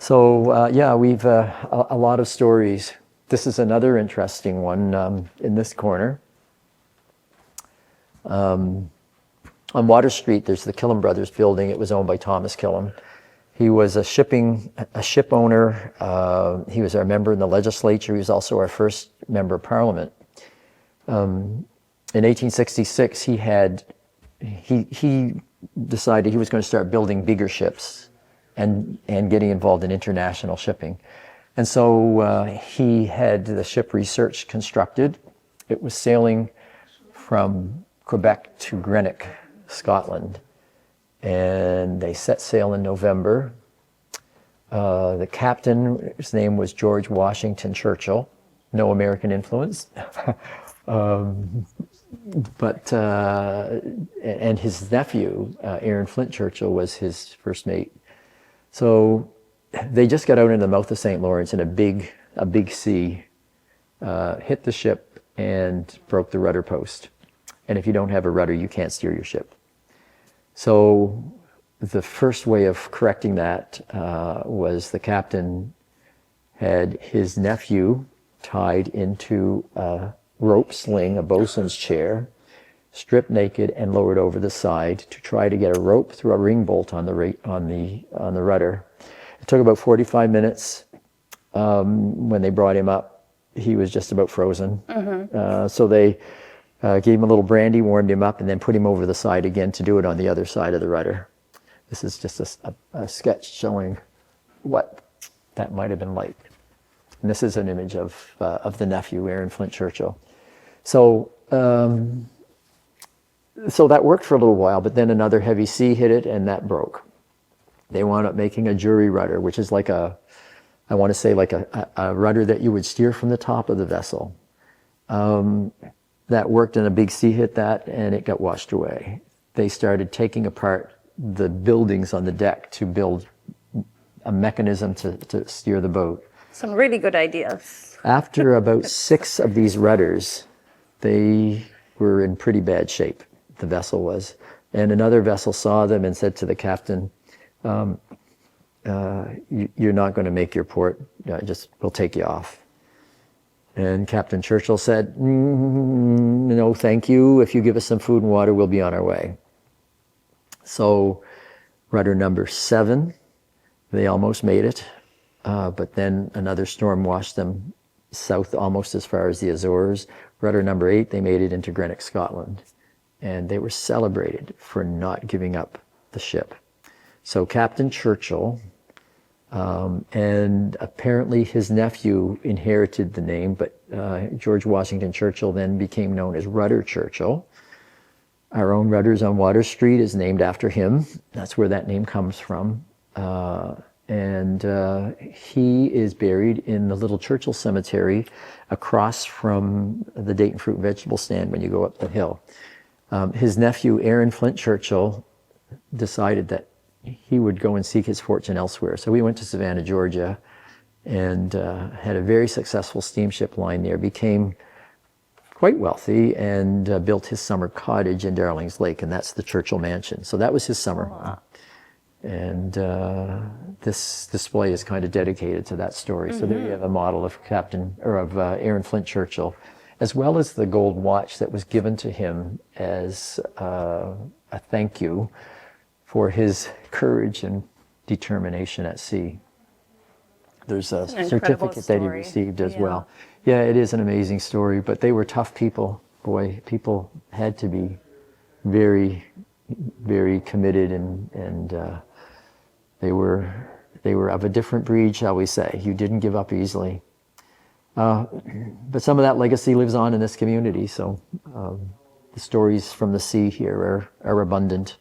So yeah, we've a lot of stories. This is another interesting one in this corner. On Water Street, there's the Killam Brothers building. It was owned by Thomas Killam. He was a ship owner. He was our member in the legislature. He was also our first member of parliament. In 1866, he decided he was going to start building bigger ships and getting involved in international shipping. And so he had the ship Research constructed. It was sailing from Quebec to Greenock, Scotland. And they set sail in November. The captain, his name was George Washington Churchill. No American influence. And his nephew, Aaron Flint Churchill, was his first mate. So they just got out into the mouth of St. Lawrence and a big sea hit the ship and broke the rudder post. And if you don't have a rudder, you can't steer your ship. So the first way of correcting that was the captain had his nephew tied into a rope sling, a bosun's chair, stripped naked and lowered over the side to try to get a rope through a ring bolt on the rudder. It took about 45 minutes. When they brought him up, he was just about frozen. Mm-hmm. So they gave him a little brandy, warmed him up, and then put him over the side again to do it on the other side of the rudder. This is just a sketch showing what that might have been like. And this is an image of the nephew, Aaron Flint Churchill. So that worked for a little while, but then another heavy sea hit it, and that broke. They wound up making a jury rudder, which is like a rudder that you would steer from the top of the vessel. That worked, and a big sea hit that, and it got washed away. They started taking apart the buildings on the deck to build a mechanism to steer the boat. Some really good ideas. After about 6 of these rudders, they were in pretty bad shape, the vessel was. And another vessel saw them and said to the captain, you're not going to make your port, we'll take you off. And Captain Churchill said, no, thank you. If you give us some food and water, we'll be on our way. So rudder number 7, they almost made it. But then another storm washed them south almost as far as the Azores. Rudder number 8, they made it into Greenock, Scotland. And they were celebrated for not giving up the ship. So Captain Churchill, and apparently his nephew inherited the name, but George Washington Churchill then became known as Rudder Churchill. Our own Rudders on Water Street is named after him. That's where that name comes from. And he is buried in the little Churchill Cemetery across from the Dayton Fruit and Vegetable Stand when you go up the hill. His nephew, Aaron Flint Churchill, decided that he would go and seek his fortune elsewhere. So we went to Savannah, Georgia, and had a very successful steamship line there, became quite wealthy, and built his summer cottage in Darlings Lake, and that's the Churchill Mansion. So that was his summer home. And this display is kind of dedicated to that story. Mm-hmm. So there you have a model of Aaron Flint Churchill, as well as the gold watch that was given to him as a thank you for his courage and determination at sea. There's a certificate that he received as well. Yeah, it is an amazing story, but they were tough people. Boy, people had to be very, very committed, and they were of a different breed, shall we say. You didn't give up easily. But some of that legacy lives on in this community, so the stories from the sea here are abundant.